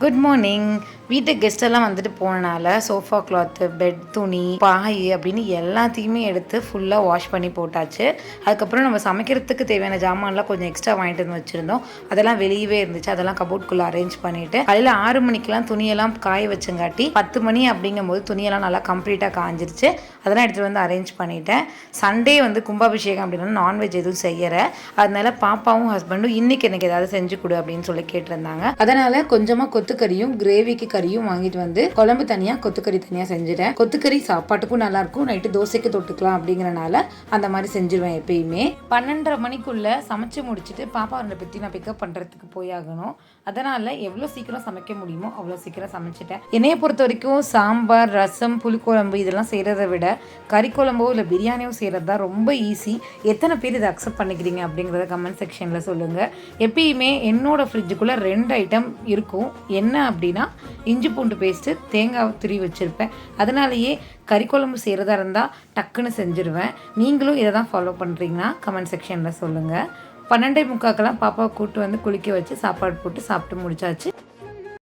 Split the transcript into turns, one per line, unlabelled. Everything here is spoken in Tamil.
Good morning. வீட்டு கெஸ்டெல்லாம் வந்துட்டு போனனால சோஃபா கிளாத்து, பெட் துணி, பாய் அப்படின்னு எல்லாத்தையுமே எடுத்து ஃபுல்லாக வாஷ் பண்ணி போட்டாச்சு. அதுக்கப்புறம் நம்ம சமைக்கிறதுக்கு தேவையான ஜாமான்லாம் கொஞ்சம் எக்ஸ்ட்ரா வாங்கிட்டு வந்து வச்சுருந்தோம். அதெல்லாம் வெளியவே இருந்துச்சு. அதெல்லாம் கபோர்ட்குள்ளே அரேஞ்ச் பண்ணிவிட்டு காலையில் 6 மணிக்கெலாம் துணியெல்லாம் காய வச்சங்காட்டி 10 மணி அப்படிங்கும்போது துணியெல்லாம் நல்லா கம்ப்ளீட்டாக காஞ்சிருச்சு. அதெல்லாம் எடுத்துகிட்டு வந்து அரேஞ்ச் பண்ணிவிட்டேன். சண்டே வந்து கும்பாபிஷேகம் அப்படின்னா நான்வெஜ் எதுவும் செய்யற, அதனால பாப்பாவும் ஹஸ்பண்டும் இன்னைக்கு எனக்கு ஏதாவது செஞ்சு கொடு அப்படின்னு சொல்லி கேட்டிருந்தாங்க. அதனால் கொஞ்சமாக கொத்துக்கறியும் கிரேவிக்கு கறியும் வாங்கிட்டு வந்து குழம்பு தனியாக கொத்துக்கறி தனியாக செஞ்சுட்டேன். கொத்துக்கறி சாப்பாட்டுக்கும் நல்லாயிருக்கும், நைட்டு தோசைக்கு தொட்டுக்கலாம் அப்படிங்கிறனால அந்த மாதிரி செஞ்சுருவேன் எப்பயுமே. 12:30 மணிக்குள்ளே சமைச்சு முடிச்சுட்டு பாப்பா 2 பற்றி நான் பிக்கப் பண்ணுறதுக்கு போயாகணும். அதனால் எவ்வளோ சீக்கிரம் சமைக்க முடியுமோ அவ்வளோ சீக்கிரம் சமைச்சிட்டேன். என்னையை பொறுத்த வரைக்கும் சாம்பார், ரசம், புளிக்குழம்பு இதெல்லாம் செய்கிறத விட கறி குழம்போ இல்லை பிரியாணியோ செய்கிறது தான் ரொம்ப ஈஸி. எத்தனை பேர் இதை அக்செப்ட் பண்ணிக்கிறீங்க அப்படிங்கிறத கமெண்ட் செக்ஷனில் சொல்லுங்கள். எப்பயுமே என்னோடய ஃப்ரிட்ஜுக்குள்ளே 2 ஐட்டம் இருக்கும். என்ன அப்படின்னா இஞ்சி பூண்டு பேஸ்ட்டு, தேங்காய் துருவி வச்சுருப்பேன். அதனாலேயே கறி குழம்பு செய்கிறதா இருந்தால் டக்குன்னு செஞ்சுருவேன். நீங்களும் இதை தான் ஃபாலோ பண்ணுறீங்கன்னா கமெண்ட் செக்ஷனில் சொல்லுங்கள். 12:45 பாப்பாவை கூப்பிட்டு வந்து குளிக்க வச்சு சாப்பாடு போட்டு சாப்பிட்டு முடிச்சாச்சு.